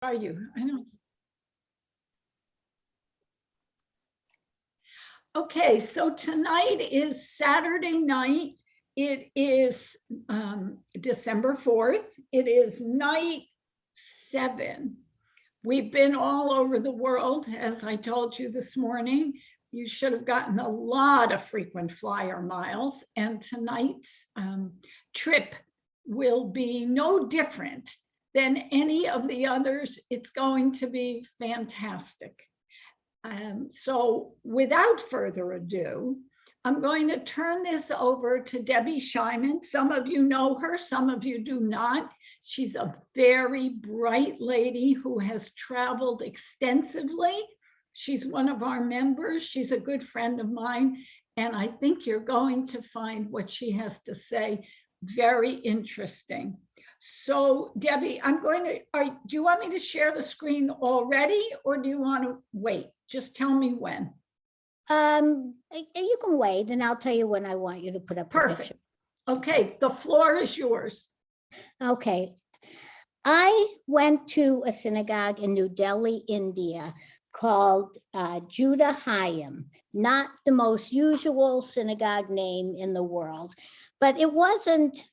Are you? I know. Okay, so tonight is Saturday night. It is December 4th. It is night 7. We've been all over the world, as I told you this morning. You should have gotten a lot of frequent flyer miles, and tonight's trip will be no different than any of the others. It's going to be fantastic. So without further ado, I'm going to turn this over to Debbie Sheiman. Some of you know her, some of you do not. She's a very bright lady who has traveled extensively. She's one of our members. She's a good friend of mine. And I think you're going to find what she has to say very interesting. So Debbie, do you want me to share the screen already, or do you want to wait? Just tell me when. You can wait and I'll tell you when I want you to put up. Perfect. Okay, the floor is yours. Okay. I went to a synagogue in New Delhi, India called Judah Hayim, not the most usual synagogue name in the world, but it wasn't.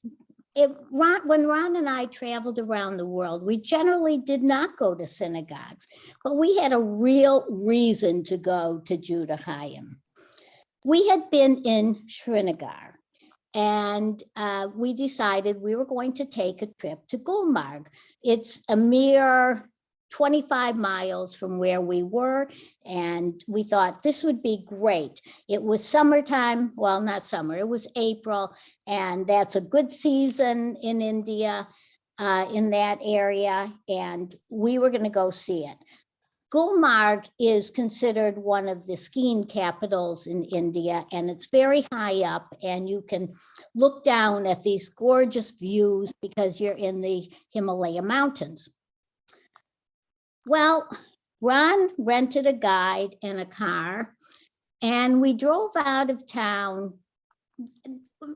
When Ron and I traveled around the world, we generally did not go to synagogues, but we had a real reason to go to Judah Hayim. We had been in Srinagar, and we decided we were going to take a trip to Gulmarg. It's a mere 25 miles from where we were, and we thought this would be great. It was summertime, well, not summer, it was April, and that's a good season in India, in that area, and we were going to go see it. Gulmarg is considered one of the skiing capitals in India, and it's very high up, and you can look down at these gorgeous views because you're in the Himalaya mountains. Well, Ron rented a guide and a car, and we drove out of town.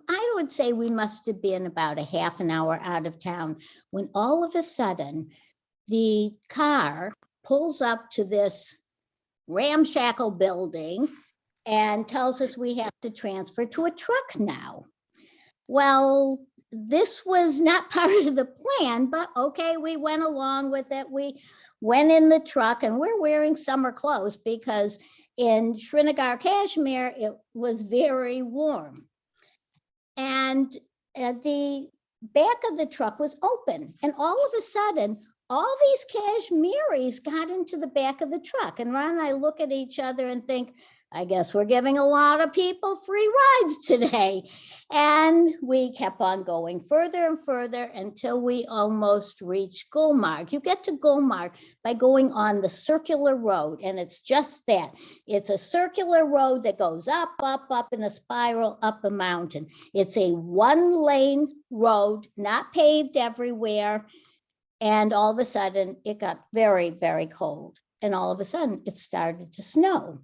I would say we must have been about a half an hour out of town when all of a sudden the car pulls up to this ramshackle building and tells us we have to transfer to a truck now. Well, this was not part of the plan, but okay, we went along with it. We went in the truck, and we're wearing summer clothes because in Srinagar, Kashmir, it was very warm. And the back of the truck was open, and all of a sudden, all these Kashmiris got into the back of the truck. And Ron and I look at each other and think, I guess we're giving a lot of people free rides today. And we kept on going further and further until we almost reached Gulmarg. You get to Gulmarg by going on the circular road, and it's just that. It's a circular road that goes up, up, up in a spiral up a mountain. It's a one-lane road, not paved everywhere. And all of a sudden, it got very, very cold. And all of a sudden, it started to snow.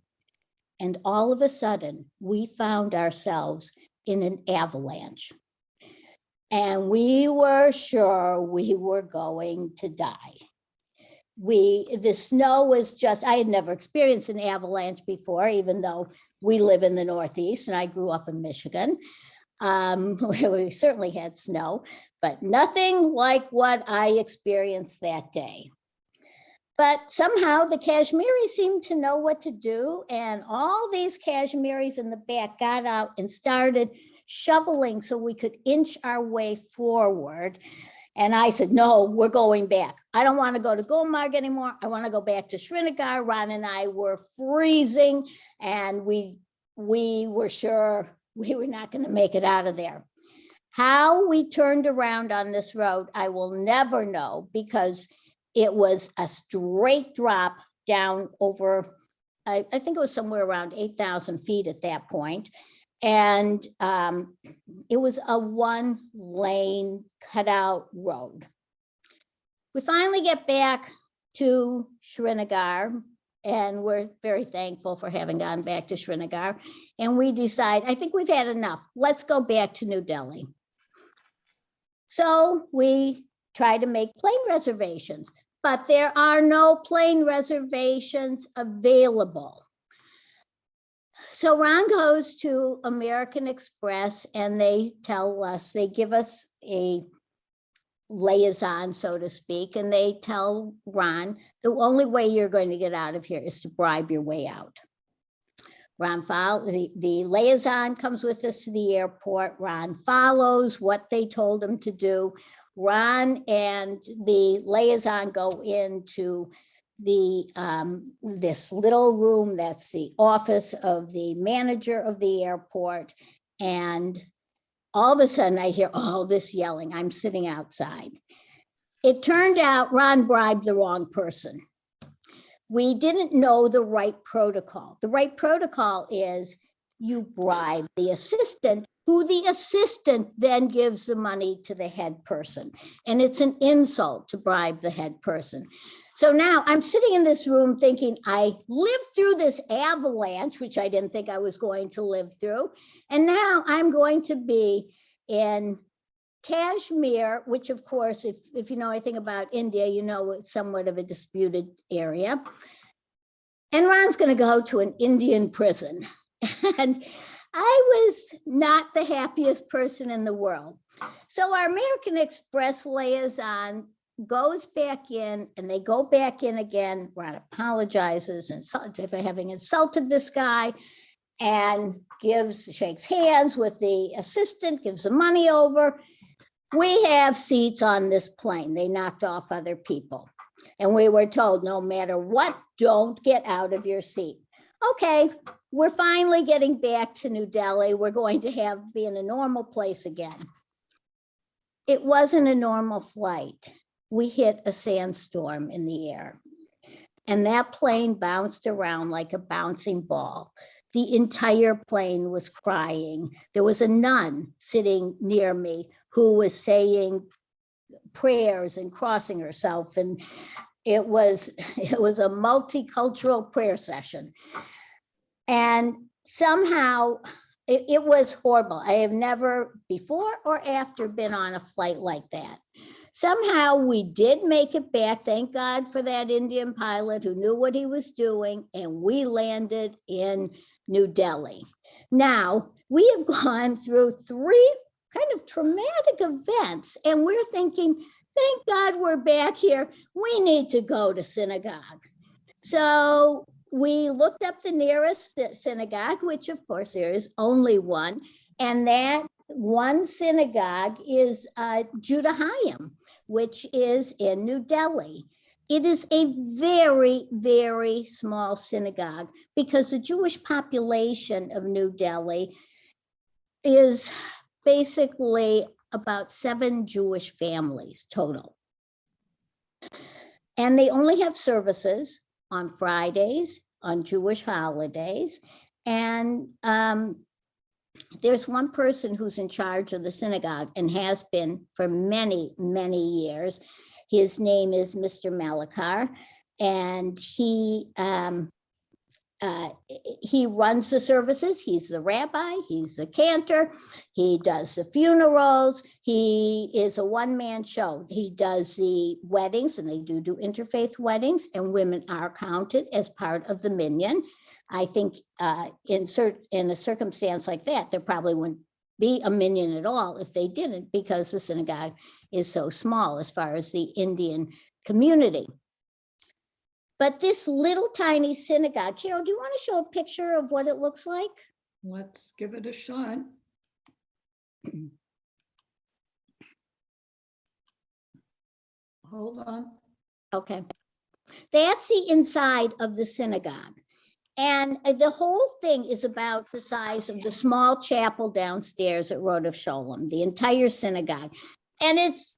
And all of a sudden, we found ourselves in an avalanche. And we were sure we were going to die. The snow was just, I had never experienced an avalanche before, even though we live in the Northeast and I grew up in Michigan. We certainly had snow, but nothing like what I experienced that day. But somehow the Kashmiris seemed to know what to do, and all these Kashmiris in the back got out and started shoveling so we could inch our way forward. And I said, no, we're going back. I don't want to go to Gulmarg anymore. I want to go back to Srinagar. Ron and I were freezing, and we were sure we were not going to make it out of there. How we turned around on this road, I will never know, because it was a straight drop down over, I think it was somewhere around 8,000 feet at that point. And it was a one-lane cutout road. We finally get back to Srinagar, and we're very thankful for having gone back to Srinagar. And we decide, I think we've had enough. Let's go back to New Delhi. So we try to make plane reservations. but there are no plane reservations available. So Ron goes to American Express and they give us a liaison, so to speak, and they tell Ron, the only way you're going to get out of here is to bribe your way out. Ron the liaison comes with us to the airport. Ron follows what they told him to do. Ron and the liaison go into the this little room that's the office of the manager of the airport, and all of a sudden I hear all this yelling. I'm sitting outside. It turned out Ron bribed the wrong person. We didn't know the right protocol. The right protocol is you bribe the assistant, who the assistant then gives the money to the head person. And it's an insult to bribe the head person. So now I'm sitting in this room thinking I lived through this avalanche, which I didn't think I was going to live through. And now I'm going to be in Kashmir, which of course, if you know anything about India, you know it's somewhat of a disputed area. And Ron's going to go to an Indian prison. And I was not the happiest person in the world. So our American Express liaison goes back in, and they go back in again. Ron apologizes for having insulted this guy, and shakes hands with the assistant, gives the money over. We have seats on this plane. They knocked off other people. And we were told, no matter what, don't get out of your seat. Okay, we're finally getting back to New Delhi. We're going to be in a normal place again. It wasn't a normal flight. We hit a sandstorm in the air, and that plane bounced around like a bouncing ball. The entire plane was crying. There was a nun sitting near me who was saying prayers and crossing herself, and it was a multicultural prayer session. And somehow it was horrible. I have never before or after been on a flight like that. Somehow we did make it back. Thank God for that Indian pilot who knew what he was doing, and we landed in New Delhi. Now, we have gone through 3 kind of traumatic events, and we're thinking, thank God we're back here. We need to go to synagogue. So we looked up the nearest synagogue, which of course there is only one, and that one synagogue is Judah Hayim, which is in New Delhi. It is a very, very small synagogue because the Jewish population of New Delhi is basically about 7 Jewish families total. And they only have services on Fridays, on Jewish holidays. And there's one person who's in charge of the synagogue and has been for many, many years. His name is Mr. Malakar, and he runs the services. He's the rabbi, he's the cantor, he does the funerals, he is a one-man show. He does the weddings, and they do interfaith weddings, and women are counted as part of the minyan. I think in a circumstance like that, there probably wouldn't be a minyan at all if they didn't, because the synagogue is so small as far as the Indian community. But this little tiny synagogue, Carol, do you want to show a picture of what it looks like? Let's give it a shot. Hold on. Okay. That's the inside of the synagogue. And the whole thing is about the size of the small chapel downstairs at Rodeph Sholom, the entire synagogue. And it's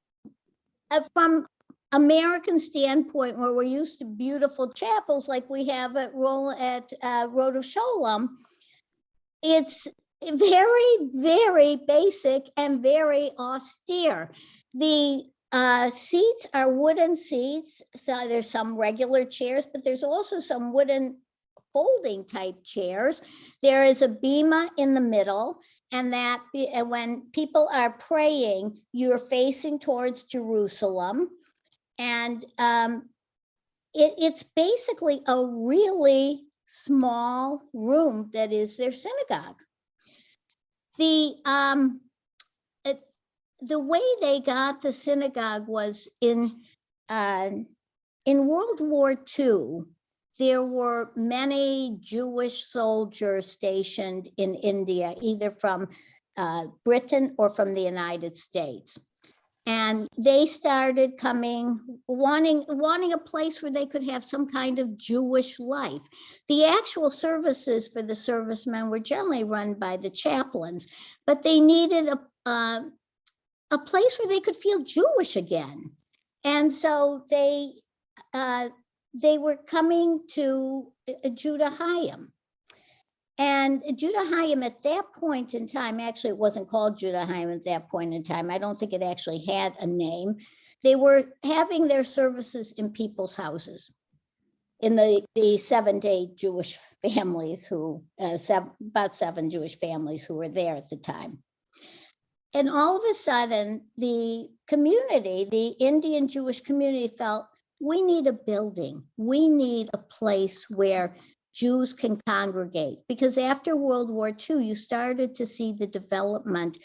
from American standpoint, where we're used to beautiful chapels like we have at Rodeph Sholom, it's very, very basic and very austere. The seats are wooden seats. So there's some regular chairs, but there's also some wooden folding type chairs. There is a bima in the middle, and that when people are praying, you're facing towards Jerusalem. And it's basically a really small room that is their synagogue. The way they got the synagogue was in World War II. There were many Jewish soldiers stationed in India, either from Britain or from the United States. And they started coming, wanting a place where they could have some kind of Jewish life. The actual services for the servicemen were generally run by the chaplains, but they needed a place where they could feel Jewish again. And so they were coming to Judah Hayim. And Judah Hayim at that point in time, actually it wasn't called Judah Hayim at that point in time. I don't think it actually had a name. They were having their services in people's houses, in the 7 Jewish families who, about 7 Jewish families who were there at the time. And all of a sudden, the community, the Indian Jewish community felt, we need a building. We need a place where Jews can congregate. Because after World War II, you started to see the development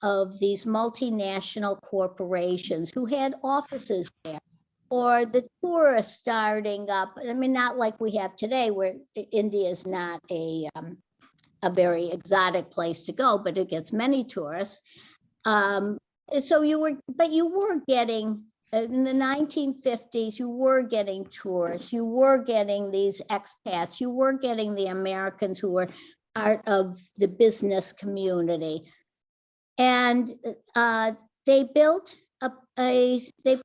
of these multinational corporations who had offices there, or the tourists starting up. I mean, not like we have today, where India is not a very exotic place to go, but it gets many tourists. So you were getting, in the 1950s, you were getting tourists, you were getting these expats, you were getting the Americans who were part of the business community. And they built they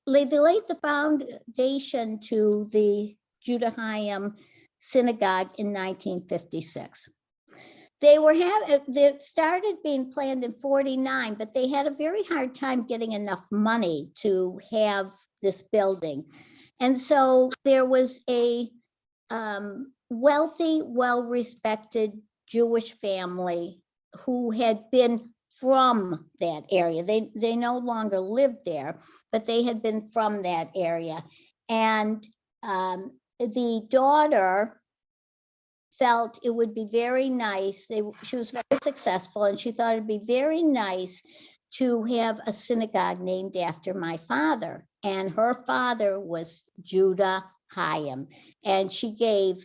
laid the foundation to the Judah Hayim synagogue in 1956. They started being planned in 49, but they had a very hard time getting enough money to have this building. And so there was a wealthy, well-respected Jewish family who had been from that area. They no longer lived there, but they had been from that area. And the daughter felt it would be very nice. She was very successful, and she thought it'd be very nice to have a synagogue named after my father. And her father was Judah Hayim, and she gave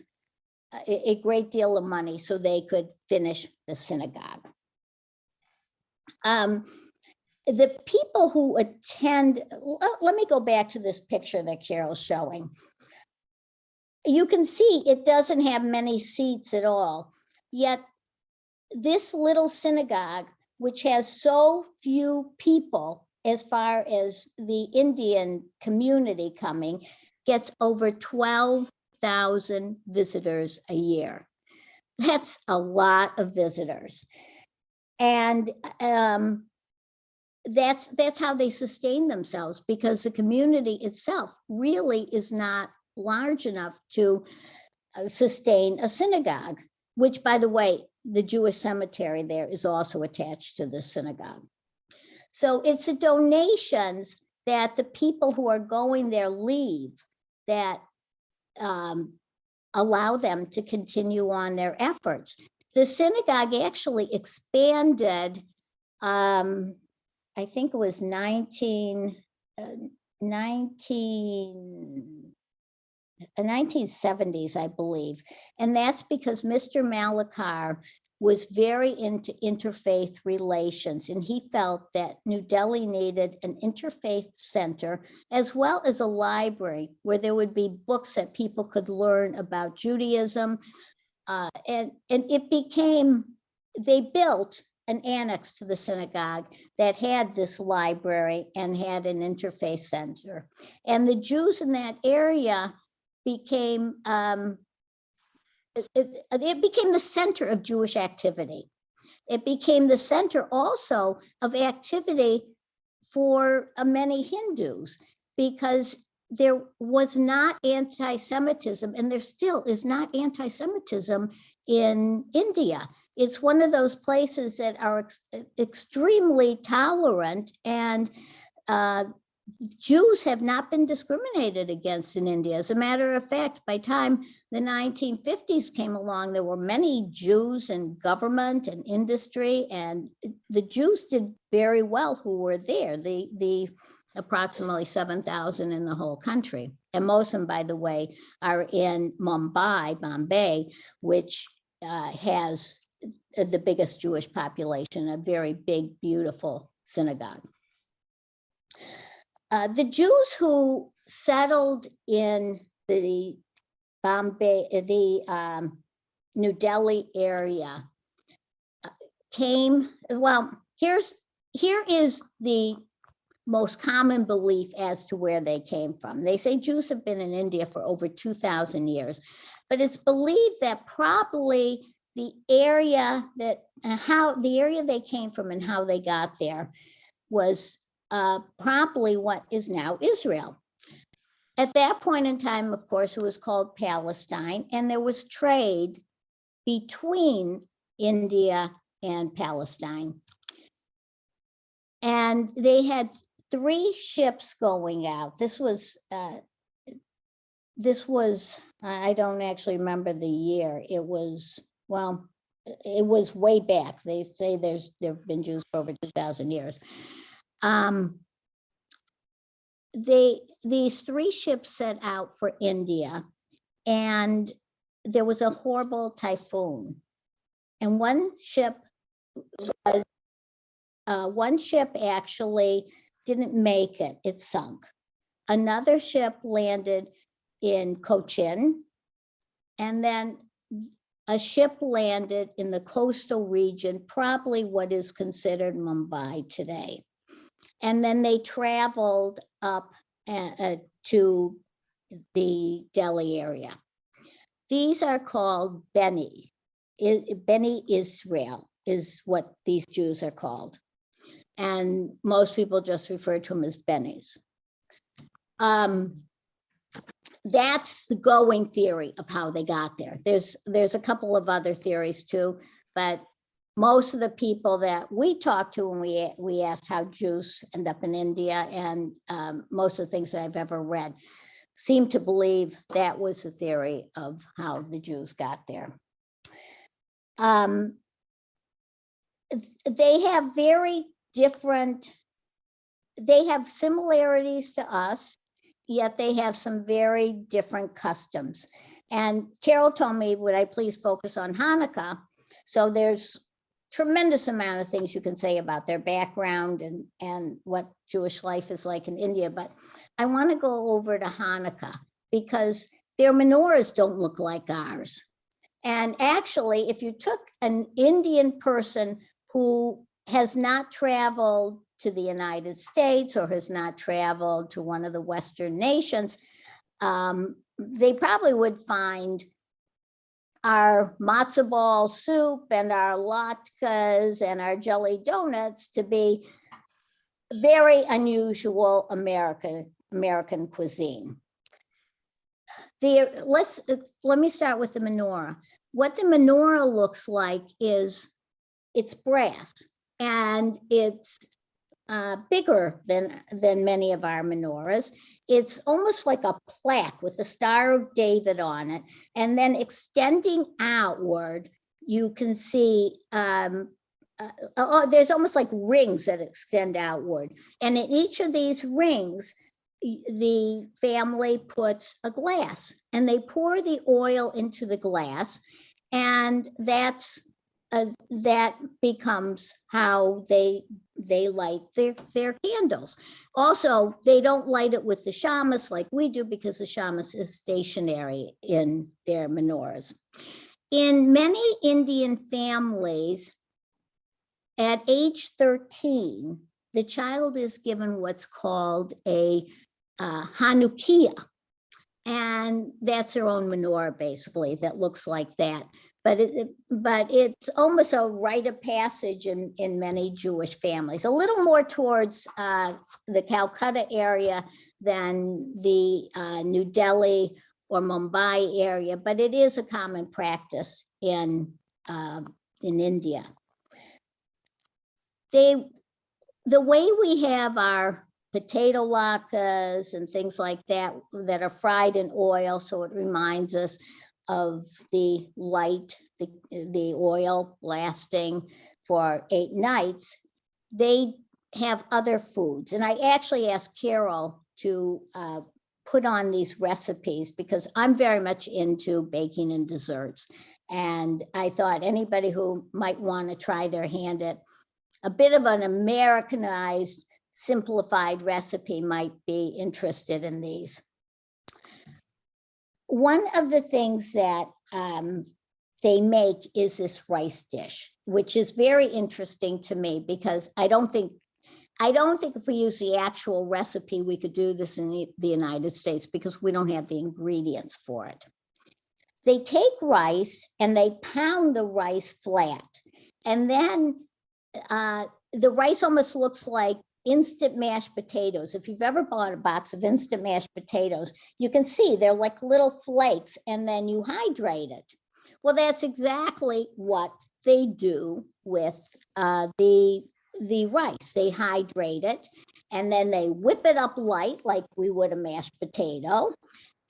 a great deal of money so they could finish the synagogue. The people who attend, let me go back to this picture that Carol's showing. You can see it doesn't have many seats at all, yet this little synagogue, which has so few people as far as the Indian community coming, gets over 12,000 visitors a year. That's a lot of visitors. And that's how they sustain themselves, because the community itself really is not large enough to sustain a synagogue, which, by the way, the Jewish cemetery there is also attached to the synagogue. So it's the donations that the people who are going there leave that allow them to continue on their efforts. The synagogue actually expanded, I think it was 1970s, I believe. And that's because Mr. Malakar was very into interfaith relations, and he felt that New Delhi needed an interfaith center as well as a library where there would be books that people could learn about Judaism. And it became, they built an annex to the synagogue that had this library and had an interfaith center. And the Jews in that area became, it became the center of Jewish activity. It became the center also of activity for many Hindus, because there was not anti-Semitism, and there still is not anti-Semitism in India. It's one of those places that are extremely tolerant, and Jews have not been discriminated against in India. As a matter of fact, by the time the 1950s came along, there were many Jews in government and industry, and the Jews did very well who were there, the approximately 7,000 in the whole country. And most of them, by the way, are in Bombay, which has the biggest Jewish population, a very big, beautiful synagogue. The Jews who settled in the New Delhi area came, well, here is the most common belief as to where they came from. They say Jews have been in India for over 2,000 years, but it's believed that probably the area they came from and how they got there was probably what is now Israel. At that point in time, of course, it was called Palestine, and there was trade between India and Palestine. And they had 3 ships going out. This was, I don't actually remember the year. It was, well, it was way back. They say there have been Jews for over 2,000 years. These 3 ships set out for India, and there was a horrible typhoon. And one ship actually didn't make it, it sunk. Another ship landed in Cochin, and then a ship landed in the coastal region, probably what is considered Mumbai today. And then they traveled up to the Delhi area. These are called Beni. Beni Israel is what these Jews are called. And most people just refer to them as Benis. That's the going theory of how they got there. There's a couple of other theories too, but most of the people that we talked to when we asked how Jews end up in India, and most of the things that I've ever read seem to believe that was the theory of how the Jews got there. They have very different, they have similarities to us, yet they have some very different customs. And Carol told me, would I please focus on Hanukah? So there's tremendous amount of things you can say about their background and what Jewish life is like in India, but I want to go over to Hanukah because their menorahs don't look like ours. And actually, if you took an Indian person who has not traveled to the United States or has not traveled to one of the Western nations, they probably would find our matzo ball soup and our latkes and our jelly donuts to be very unusual American cuisine. Let me start with the menorah. What the menorah looks like is it's brass, and it's bigger than many of our menorahs. It's almost like a plaque with the Star of David on it. And then extending outward, you can see, there's almost like rings that extend outward. And in each of these rings, the family puts a glass and they pour the oil into the glass. And that becomes how they light their candles. Also, they don't light it with the shamas like we do because the shamas is stationary in their menorahs. In many Indian families, at age 13, the child is given what's called a Hanukah, and that's their own menorah basically that looks like that. But it's almost a rite of passage in many Jewish families, a little more towards the Calcutta area than the New Delhi or Mumbai area, but it is a common practice in India. The way we have our potato latkes and things like that that are fried in oil. So it reminds us of the oil lasting for 8 nights. They have other foods. And I actually asked Carol to put on these recipes because I'm very much into baking and desserts. And I thought anybody who might want to try their hand at a bit of an Americanized, simplified recipe might be interested in these. One of the things that they make is this rice dish, which is very interesting to me because I don't think if we use the actual recipe, we could do this in the United States because we don't have the ingredients for it. They take rice and they pound the rice flat. And then the rice almost looks like instant mashed potatoes. If you've ever bought a box of instant mashed potatoes, you can see they're like little flakes and then you hydrate it. Well, that's exactly what they do with the rice. They hydrate it and then they whip it up light like we would a mashed potato.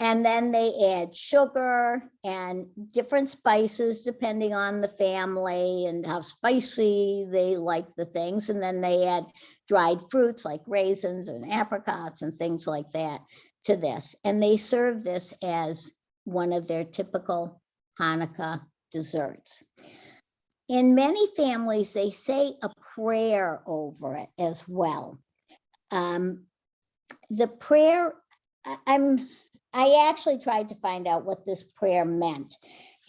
And then they add sugar and different spices depending on the family and how spicy they like the things. And then they add dried fruits like raisins and apricots and things like that to this. And they serve this as one of their typical Hanukkah desserts. In many families, they say a prayer over it as well. The prayer, I actually tried to find out what this prayer meant,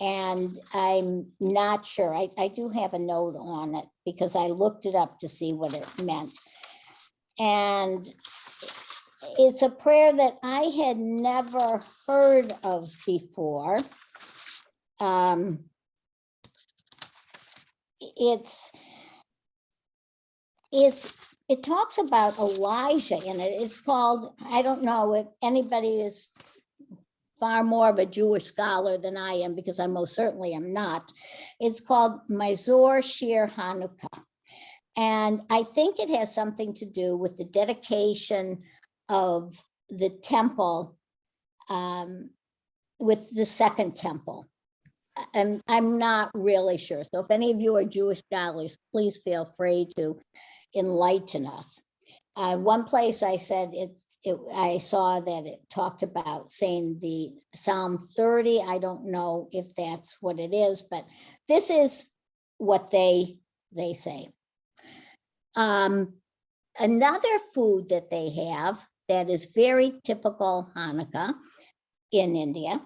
and I'm not sure. I do have a note on it because I looked it up to see what it meant. And it's a prayer that I had never heard of before. It talks about Elijah in it. It's called, I don't know if anybody is far more of a Jewish scholar than I am, because I most certainly am not. It's called Mizor Shir Hanukah. And I think it has something to do with the dedication of the temple, with the second temple. And I'm not really sure. So if any of you are Jewish scholars, please feel free to enlighten us. One place I said I saw that it talked about saying the Psalm 30. I don't know if that's what it is, but this is what they say. Another food that they have that is very typical Hanukkah in India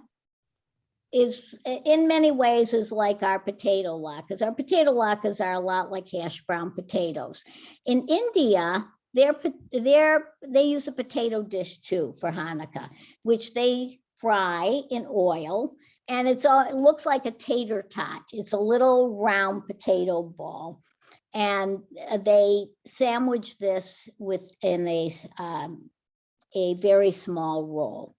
is in many ways is like our potato latkes. Our potato latkes are a lot like hash brown potatoes. In India, they use a potato dish too for Hanukkah, which they fry in oil, and it looks like a tater tot. It's a little round potato ball, and they sandwich this within a very small roll.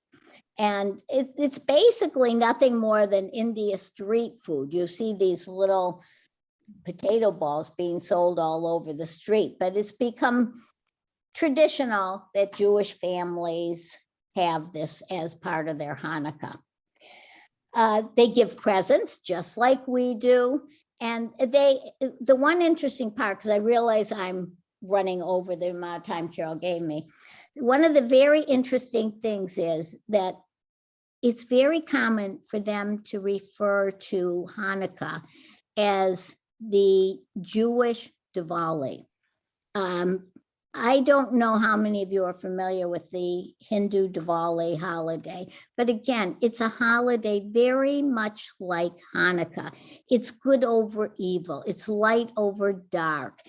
And it's basically nothing more than India street food. You see these little potato balls being sold all over the street, but it's become traditional that Jewish families have this as part of their Hanukkah. They give presents just like we do. And the one interesting part, because I realize I'm running over the amount of time Carol gave me, one of the very interesting things is that it's very common for them to refer to Hanukkah as the Jewish Diwali. I don't know how many of you are familiar with the Hindu Diwali holiday, but again, it's a holiday very much like Hanukkah. It's good over evil. It's light over dark.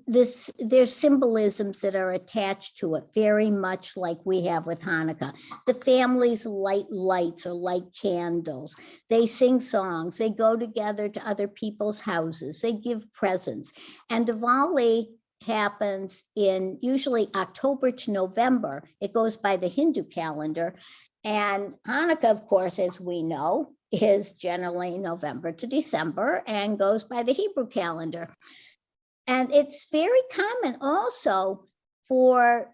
There's symbolisms that are attached to it, very much like we have with Hanukkah. The families light lights or light candles. They sing songs. They go together to other people's houses. They give presents. And Diwali happens in usually October to November. It goes by the Hindu calendar. And Hanukkah, of course, as we know, is generally November to December and goes by the Hebrew calendar. And it's very common also for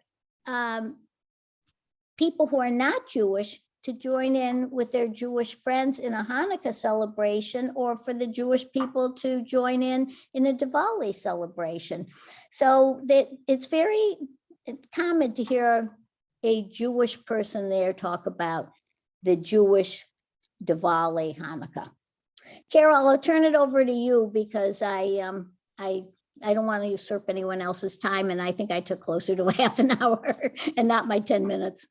people who are not Jewish to join in with their Jewish friends in a Hanukkah celebration, or for the Jewish people to join in a Diwali celebration. So that it's very common to hear a Jewish person there talk about the Jewish Diwali Hanukkah. Carol, I'll turn it over to you because I don't want to usurp anyone else's time, and I think I took closer to a half an hour and not my 10 minutes.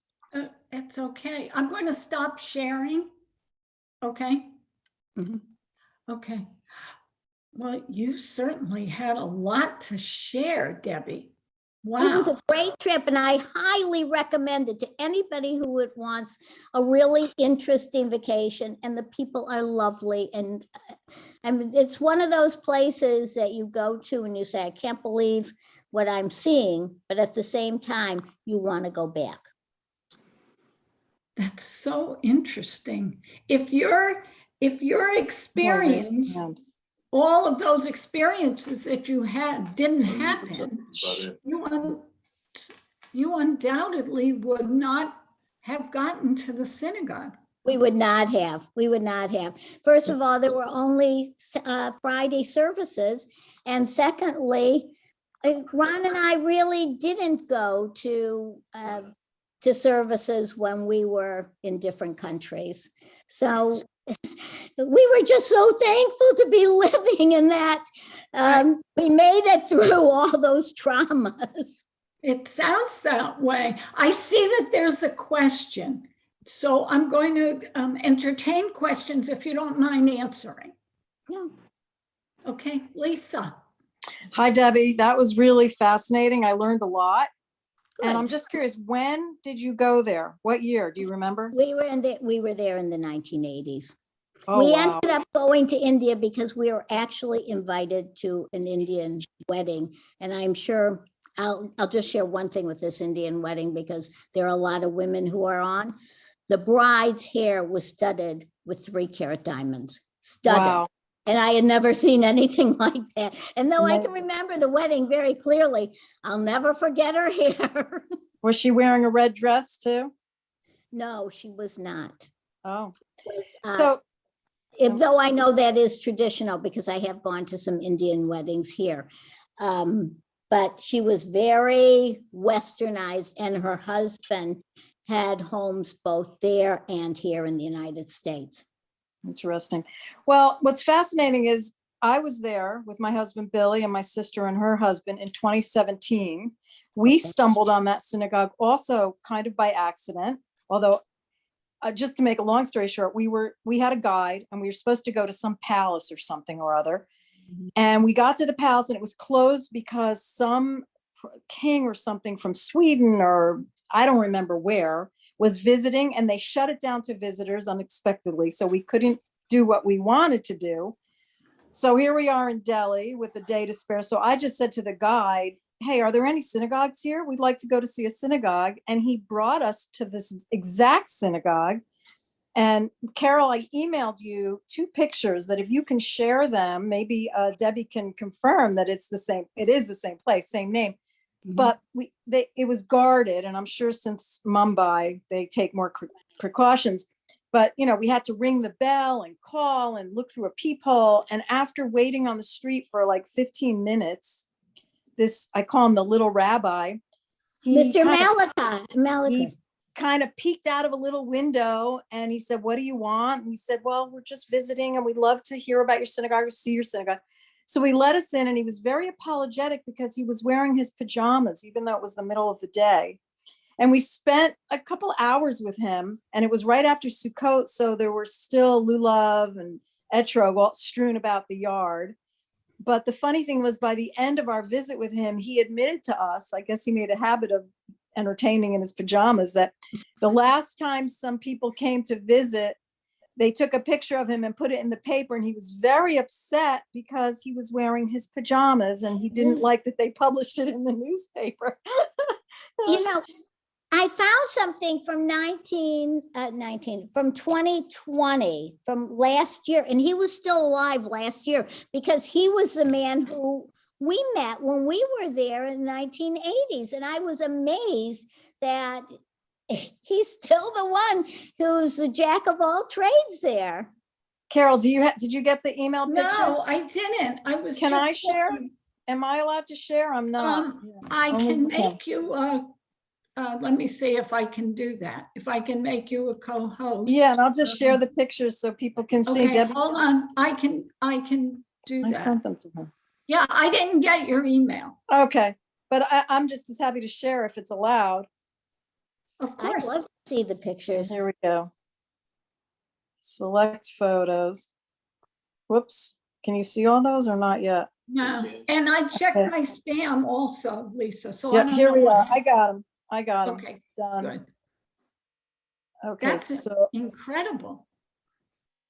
It's okay. I'm going to stop sharing. Okay. Mhm. Okay. Well, you certainly had a lot to share, Debbie. Wow. It was a great trip, and I highly recommend it to anybody who wants a really interesting vacation, and the people are lovely. And I mean, it's one of those places that you go to and you say, I can't believe what I'm seeing, but at the same time, you want to go back. That's so interesting. If your experience, all of those experiences that you had didn't happen, you undoubtedly would not have gotten to the synagogue. We would not have. We would not have. First of all, there were only Friday services. And secondly, Ron and I really didn't go to services when we were in different countries. So we were just so thankful to be living in that. We made it through all those traumas. It sounds that way. I see that there's a question. So I'm going to entertain questions if you don't mind answering. No. Okay, Lisa. Hi, Debbie. That was really fascinating. I learned a lot. Good. And I'm just curious, when did you go there? What year? Do you remember? We were there in the 1980s. Oh, we wow. ended up going to India because we were actually invited to an Indian wedding. And I'm sure I'll just share one thing with this Indian wedding, because there are a lot of women who are on. The bride's hair was studded with 3-carat diamonds, studded. Wow. And I had never seen anything like that. And though Amazing. I can remember the wedding very clearly, I'll never forget her hair. Was she wearing a red dress too? No, she was not. Oh, So, though I know that is traditional because I have gone to some Indian weddings here. But she was very westernized, and her husband had homes both there and here in the United States. interesting. Well, what's fascinating is I was there with my husband, Billy, and my sister and her husband in 2017. We stumbled on that synagogue also kind of by accident, although just to make a long story short, we had a guide and we were supposed to go to some palace or something or other. And we got to the palace and it was closed because some king or something from Sweden, or I don't remember where, was visiting, and they shut it down to visitors unexpectedly. So we couldn't do what we wanted to do. So here we are in Delhi with a day to spare. So I just said to the guide, hey, are there any synagogues here? We'd like to go to see a synagogue. And he brought us to this exact synagogue. And Carol, I emailed you 2 pictures that if you can share them, maybe Debbie can confirm that it's the same. It is the same place, same name. Mm-hmm. But it was guarded. And I'm sure since Mumbai, they take more precautions. But, you know, we had to ring the bell and call and look through a peephole. And after waiting on the street for like 15 minutes, I call him the little rabbi. Mr. Malika. He kind of peeked out of a little window and he said, what do you want? And we said, well, we're just visiting and we'd love to hear about your synagogue or see your synagogue. So he let us in, and he was very apologetic because he was wearing his pajamas, even though it was the middle of the day. And we spent a couple hours with him, and it was right after Sukkot. So there were still lulav and etrog all strewn about the yard. But the funny thing was, by the end of our visit with him, he admitted to us, I guess he made a habit of entertaining in his pajamas, that the last time some people came to visit, they took a picture of him and put it in the paper, and he was very upset because he was wearing his pajamas and he didn't like that they published it in the newspaper. You know, I found something from 2020, from last year, and he was still alive last year because he was the man who we met when we were there in the 1980s, and I was amazed that he's still the one who's the jack of all trades there. Carol, did you get the email pictures? No, I didn't. I was Can just I share? looking. Am I allowed to share? I'm not. I Only can you can. make you let me see if I can do that. If I can make you a co-host. Yeah, and I'll just share the pictures so people can see. Okay, Debbie, hold on. I can do I that. sent them to her. Yeah, I didn't get your email. Okay, but I'm just as happy to share if it's allowed. Of I'd course. love to see the pictures. Here we go. Select photos. Whoops. Can you see all those or not yet? No, and I checked Okay. my spam also, Lisa, so I Yeah, don't here know we what are. I happened. got them. I got them. Okay, Done. good. Okay, That's so incredible.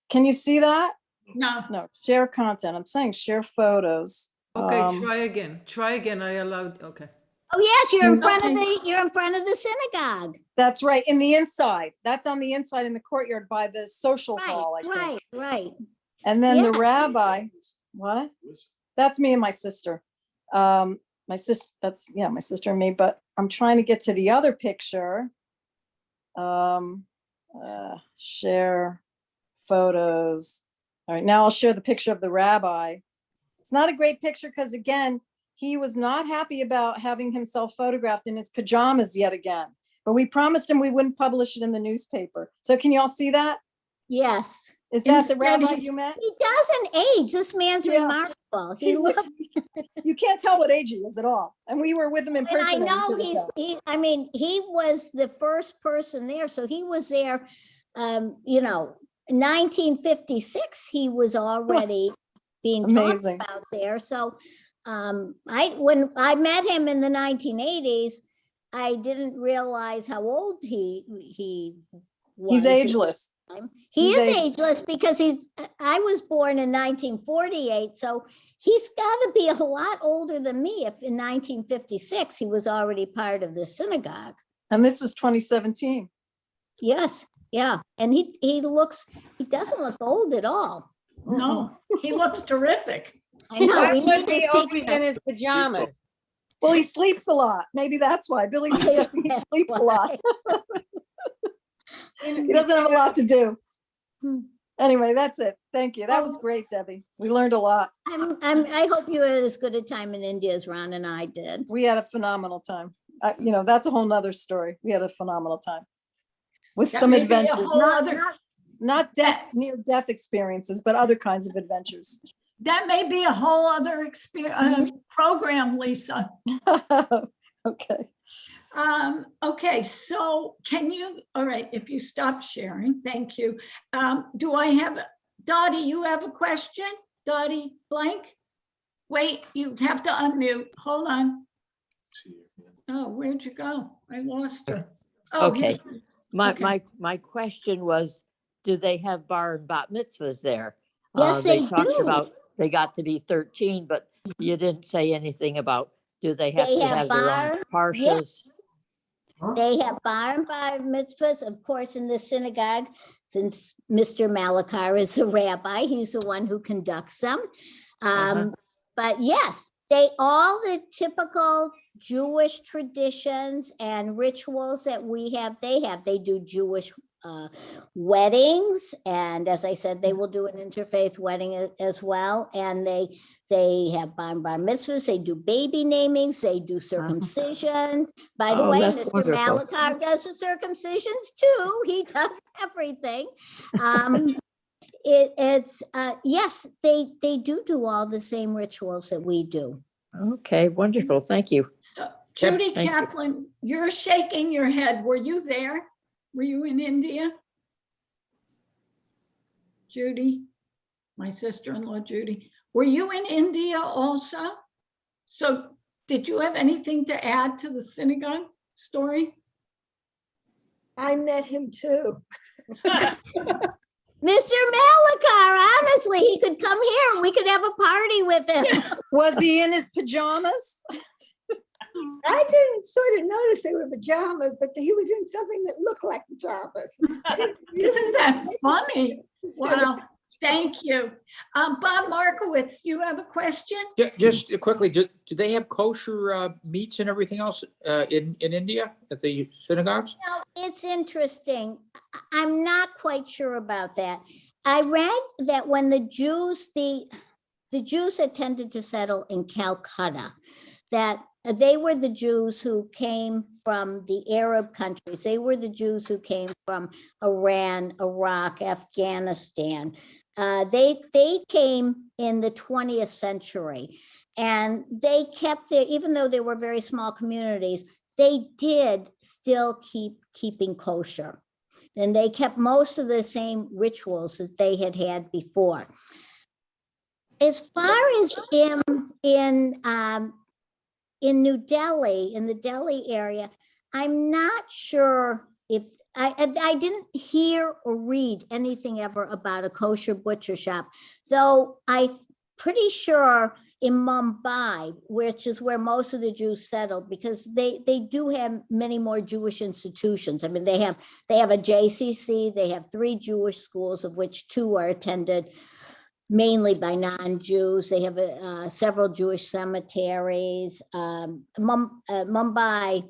can you see that? No, No, share content. I'm saying share photos. Okay, try again. Try again. I allowed, okay. Oh, yes, you're in front of Okay. you're in front of the synagogue. That's right, in the inside. That's on the inside in the courtyard by the social hall, I Right, think. right. And then the Yes. rabbi, what? That's me and my sister. My sister, my sister and me, but I'm trying to get to the other picture. Share photos. All right, now I'll share the picture of the rabbi. It's not a great picture because again, he was not happy about having himself photographed in his pajamas yet again. But we promised him we wouldn't publish it in the newspaper. So can you all see that? Yes. Is that the Instead rabbi he's- you met? He doesn't age. This man's Yeah. remarkable. He He looks, looks, you can't tell what age he is at all. And we were with him in and I person. and we know couldn't tell. I mean, he was the first person there. So he was there, 1956, he was already being talked Amazing. about there. So when I met him in the 1980s, I didn't realize how old he was. He's at the ageless. time. He He's is ageless. ageless because I was born in 1948, so he's got to be a lot older than me if in 1956 he was already part of the synagogue. And this was 2017. Yes, yeah. And he doesn't look old at all. no, he looks terrific. I know, Why we was need to he see always that. in his pajamas? Well, he sleeps a lot. Maybe that's why. Billy's suggesting he That's sleeps a lot. why. He doesn't have a lot to do. Hmm. Anyway, that's it. Thank you. That was great, Debbie. We learned a lot. I hope you had as good a time in India as Ron and I did. We had a phenomenal time. That's a whole nother story. We had a phenomenal time with That some may be a adventures, whole other- not near death experiences, but other kinds of adventures. That may be a whole other program, Lisa. Okay. Okay, so all right, if you stop sharing, thank you. Do I have, Dottie, you have a question? Dottie Blank? Wait, you have to unmute. Hold on. Oh, where'd you go? I lost her. Oh, Okay. here- My question was, do they have bar and bat mitzvahs there? Yes, they talked do. about they got to be 13, but you didn't say anything about, do they have They to have have their own bar- parshas? They have bar and bar mitzvahs, of course, in the synagogue, since Mr. Malakar is a rabbi, he's the one who conducts them. But yes, all the typical Jewish traditions and rituals that we have, they do Jewish weddings. And as I said, they will do an interfaith wedding as well. And they have bar mitzvahs, they do baby namings, they do circumcisions. By the Oh, way, that's Mr. wonderful. Malakar does the circumcisions too. He does everything. Yes, they do all the same rituals that we do. Okay, wonderful. Thank you. So, Judy thank you. Kaplan, you're shaking your head. Were you there? Were you in India? Judy, my sister-in-law, Judy, were you in India also? So did you have anything to add to the synagogue story? I met him too. Mr. Malakar, honestly, he could come here and we could have a party with him. Was he in his pajamas? I didn't sort of notice they were pajamas, but he was in something that looked like pajamas. Isn't that funny? Wow. Thank you. Bob Markowitz, you have a question? Just quickly, do they have kosher meats and everything else in India at the synagogues? Now, it's interesting. I'm not quite sure about that. I read that when the Jews that tended to settle in Calcutta, that they were the Jews who came from the Arab countries. They were the Jews who came from Iran, Iraq, Afghanistan. They came in the 20th century, and they kept it, even though they were very small communities, they did still keeping kosher. And they kept most of the same rituals that they had before. As far as in New Delhi, in the Delhi area, I'm not sure if I didn't hear or read anything ever about a kosher butcher shop, though I'm pretty sure in Mumbai, which is where most of the Jews settled, because they do have many more Jewish institutions. I mean, they have a JCC, they have 3 Jewish schools, of which 2 are attended mainly by non-Jews. They have several Jewish cemeteries. Mumbai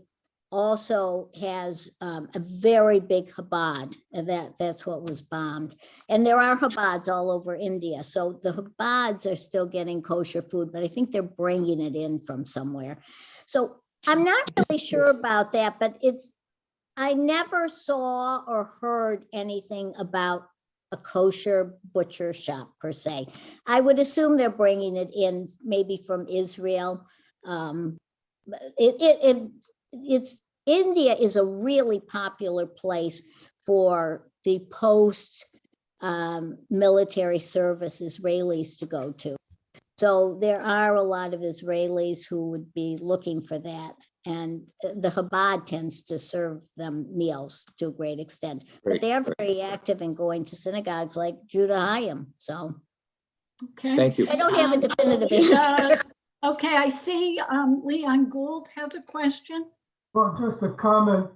also has a very big Chabad, and that's what was bombed. And there are Chabads all over India. So the Chabads are still getting kosher food, but I think they're bringing it in from somewhere. So I'm not really sure about that, but I never saw or heard anything about a kosher butcher shop per se. I would assume they're bringing it in maybe from Israel. India is a really popular place for the post military service Israelis to go to. So there are a lot of Israelis who would be looking for that. And the Chabad tends to serve them meals to a great extent. But they are very active in going to synagogues like Judah Hayim. So Okay. Thank you. I don't have a definitive answer. Okay, I see Leon Gould has a question. Well, just a comment.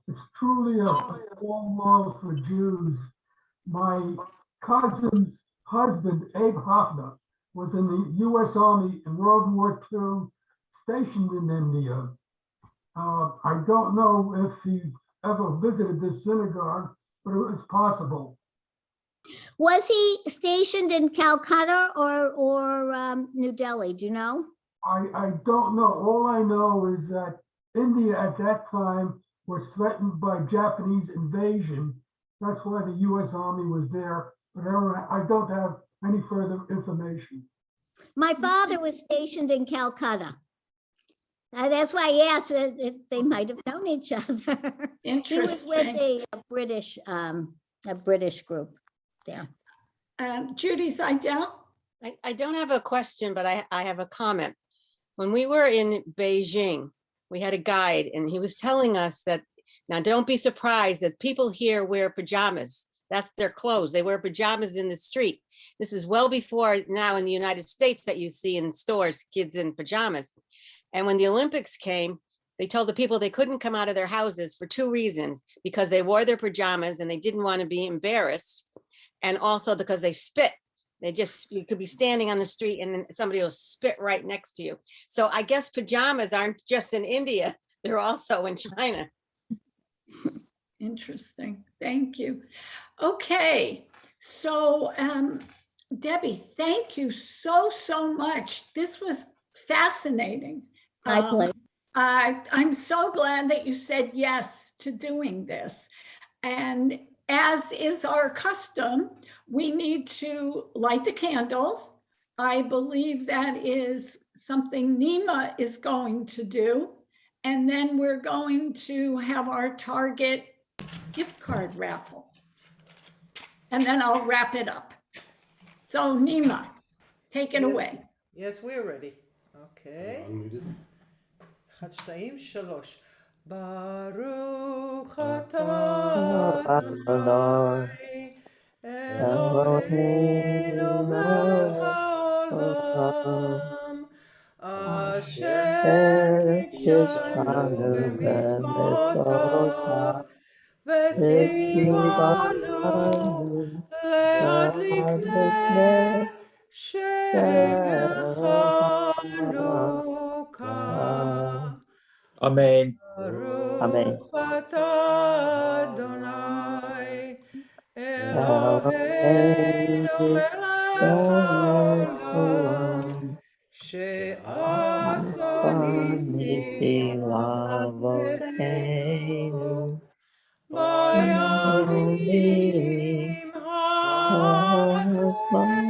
It's truly a warm world for Jews. My cousin's husband, Abe Hoffner, was in the U.S. Army in World War II, stationed in India. I don't know if he ever visited this synagogue, but it's possible. Was he stationed in Calcutta or New Delhi? Do you know? I don't know. All I know is that India at that time was threatened by Japanese invasion. That's why the U.S. Army was there. But I don't have any further information. My father was stationed in Calcutta. That's why I asked if they might have known each other. He was with a British group there. Judy Seidel? I don't have a question, but I have a comment. When we were in Beijing, we had a guide and he was telling us that, now don't be surprised that people here wear pajamas. That's their clothes. They wear pajamas in the street. This is well before now in the United States that you see in stores, kids in pajamas. And when the Olympics came, they told the people they couldn't come out of their houses for 2 reasons, because they wore their pajamas and they didn't want to be embarrassed. And also because they spit. You could be standing on the street and somebody will spit right next to you. So I guess pajamas aren't just in India, they're also in China. Interesting. Thank you. Okay. So Debbie, thank you so much. This was fascinating. My pleasure. I'm so glad that you said yes to doing this. And as is our custom, we need to light the candles. I believe that is something Nima is going to do. And then we're going to have our Target gift card raffle. And then I'll wrap it up. So Nima, take it away. Yes, we're ready. Okay. 1, 2, 3. Baruch atah Adonai Eloheinu melech haolam asher kidshanu b'mitzvotav v'tzivanu Adlikne Amen. Amen. Amen. Adonai Eloheinu Eloheinu melech melech haolam haolam, she'asa Nisi nisim lavotenu, lavotenu bayamim Yamim ha'azman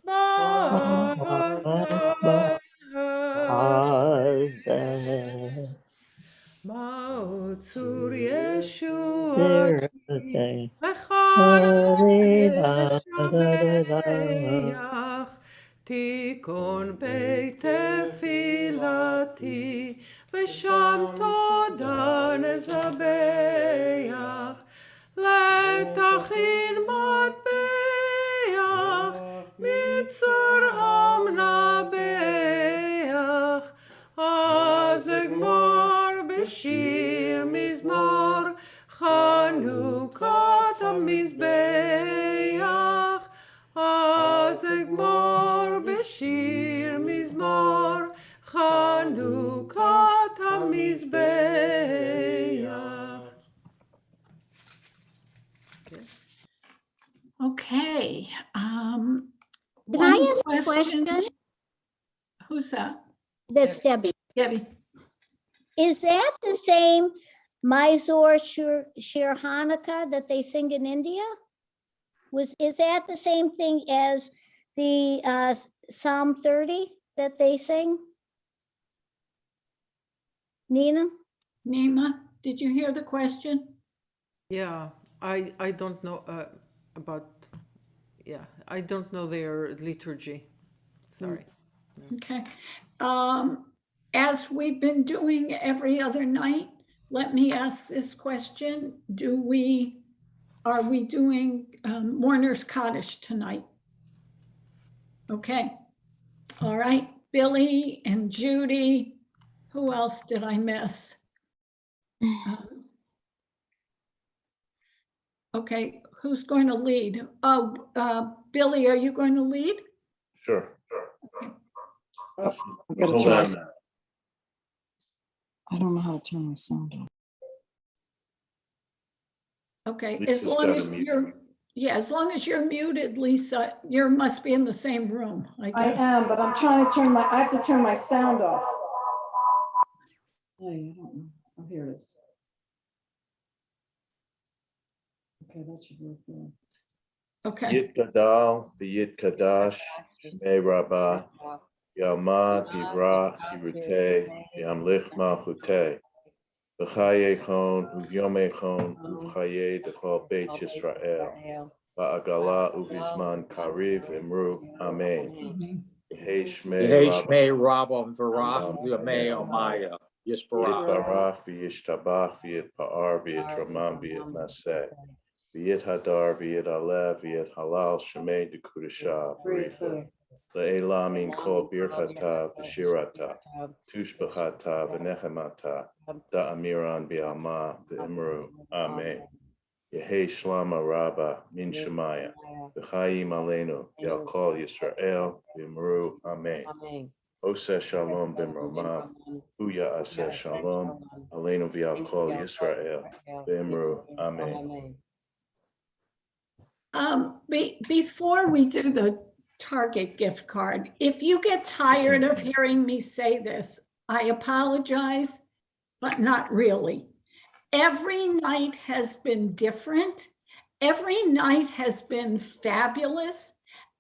Hazman Hazman Hazel Ma'otzur Yeshuati Zirate Hariva Yeshabeach Tikon Beit Tefilati V'sham Toda Nezabeach Letachin Matbeach Mitzur Hamnabeach Az Egmor B'shir Mizmor Hanukah Mizbeach Az Egmor B'shir Mizmor Hanukah Mizbeach. Okay. Can One I ask a question? Who's that? That's Debbie. Debbie. Is that the same Mysore Shir Hanukkah that they sing in India? Is that the same thing as the Psalm 30 that they sing? Nina? Nima, did you hear the question? Yeah, I don't know about, yeah, I don't know their liturgy. Sorry. Okay. As we've been doing every other night, let me ask this question. Are we doing Mourner's Cottage tonight? Okay. All right. Billy and Judy. Who else did I miss? Okay. Who's going to lead? Oh, Billy, are you going to lead? Sure. Okay. I gotta Hold turn on. my- I don't know how to turn my sound off. Okay, as Lisa's long gotta as mute. as long as you're muted, Lisa, you must be in the same room, I I guess. am, but I'm trying to I have to turn my sound off. Oh, I don't know. Oh, here it is. Okay, that should work. Well. Okay, Yit Gadal, V'yit Kadash, Shmei Rabbah, Yama Divra Kirute, Yamlich Malchute, V'chayechon, Uvyomechon, Uvchaye Dechol Beit Yisrael, Ba'agala Uvizman Kariv Emru, Amen. Yehei Shmei Yehi Rabbah, Shmei Rabba Varach Amen. Yamei Omaya Yit Yisbarach. Barach, V'yishtabach, V'yit Pa'ar, V'yit Ramam, V'yit Naseh. V'yit Hadar, V'yit Alev, V'yit Halal, Shemei Dekudasha, Baricha. Le'ela min kol birchata v'shirata, tushbachata v'nechemata, da'amiran bi'alma v'imru, Amen. Yehei shlama rabba min shemaya, v'chayim aleinu, v'yal kol Yisrael, v'imru, Amen. Oseh shalom b'mromav, uya aseh shalom, aleinu v'yal kol Yisrael, v'imru, Amen. before we do the Target gift card, if you get tired of hearing me say this, I apologize, but not really. Every night has been different. Every night has been fabulous.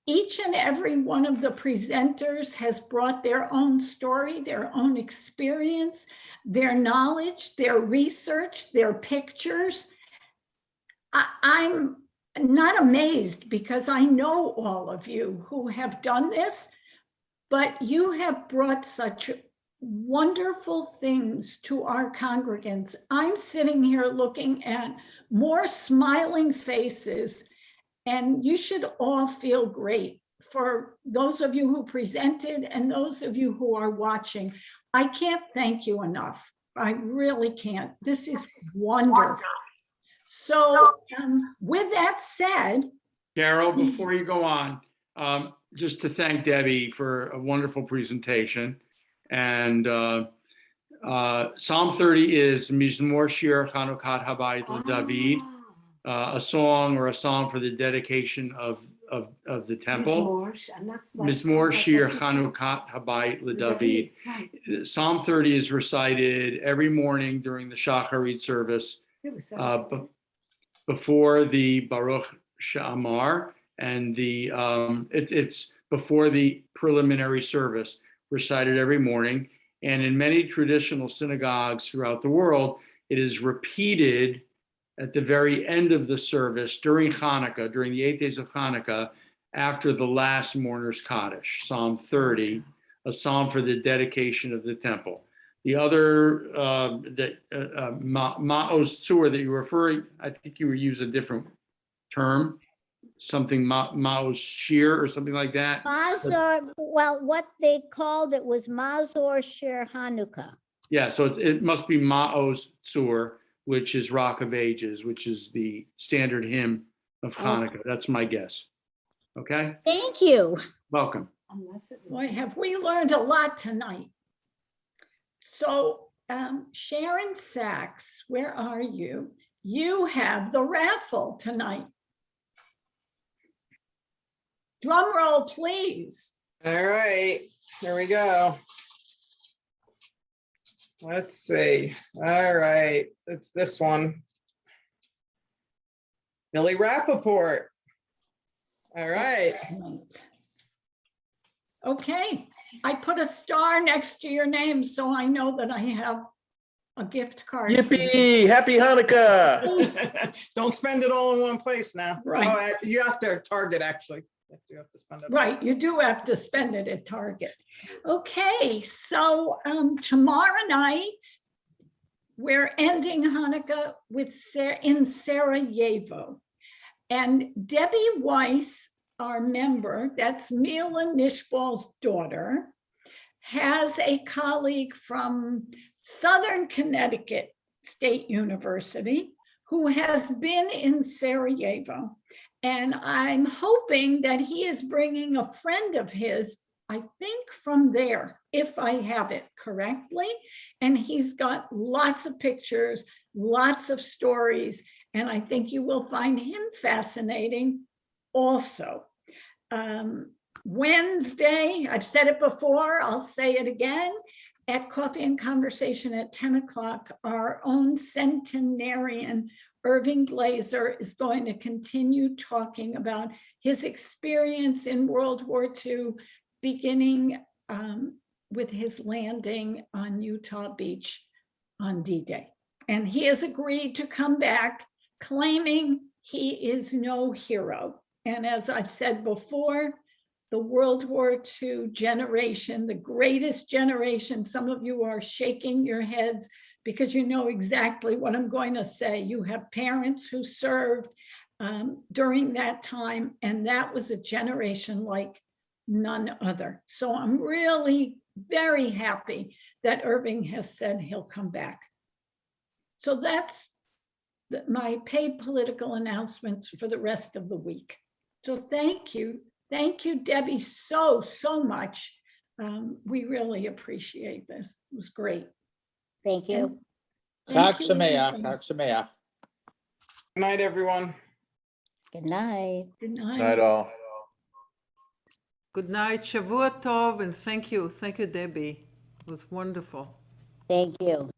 Each and every one of the presenters has brought their own story, their own experience, their knowledge, their research, their pictures. I'm not amazed because I know all of you who have done this, but you have brought such wonderful things to our congregants. I'm sitting here looking at more smiling faces, and you should all feel great. For those of you who presented and those of you who are watching, I can't thank you enough. I really can't. This is wonderful. So with that said, Carol, before you go on, just to thank Debbie for a wonderful presentation. And Psalm 30 is Mizmor Shir Hanukah Habayit LeDavid, a song or a psalm for the dedication of the temple. Mizmor Shir Hanukah Habayit LeDavid. Psalm 30 is recited every morning during the Shacharit service before the Baruch She'amar, and it's before the preliminary service, recited every morning. And in many traditional synagogues throughout the world, it is repeated at the very end of the service during Hanukkah, during the 8 days of Hanukkah, after the last mourner's Kaddish, Psalm 30, a psalm for the dedication of the temple. The other, Ma'oz Tzur that you're referring, I think you were using a different term, something Ma'oz Shir or something like that. Mazor, well, what they called it was Mazor Shir Hanukah. Yeah, so it must be Ma'oz Tzur, which is Rock of Ages, which is the standard hymn of Hanukkah. That's my guess. Okay? Thank you. Welcome. Boy, have we learned a lot tonight. So Sharon Sachs, where are you? You have the raffle tonight. Drum roll, please. All right, here we go. Let's see. All right, it's this one. Billy Rappaport. All right. Okay, I put a star next to your name so I know that I have a gift card. Yippee! Happy Hanukkah! Don't spend it all in one place now. Right. Oh, you have to Target, actually. You have to spend it. Right, you do have to spend it at Target. Okay, so tomorrow night, we're ending Hanukkah in Sarajevo. And Debbie Weiss, our member, that's Mila Nishbal's daughter, has a colleague from Southern Connecticut State University who has been in Sarajevo. And I'm hoping that he is bringing a friend of his, I think from there, if I have it correctly. And he's got lots of pictures, lots of stories, and I think you will find him fascinating also. Wednesday, I've said it before, I'll say it again, at Coffee and Conversation at 10 o'clock, our own centenarian Irving Glazer is going to continue talking about his experience in World War II, beginning with his landing on Utah Beach on D-Day. And he has agreed to come back claiming he is no hero. And as I've said before, the World War II generation, the greatest generation, some of you are shaking your heads because you know exactly what I'm going to say. You have parents who served during that time, and that was a generation like none other. So I'm really very happy that Irving has said he'll come back. So that's my paid political announcements for the rest of the week. So thank you. Thank you, Debbie, so much. We really appreciate this. It was great. Thank you. Chag Sameach, Chag Sameach. Good night, everyone. Good night. Good night. Night all. Good night, Shavua Tov, and thank you, Debbie. It was wonderful. Thank you.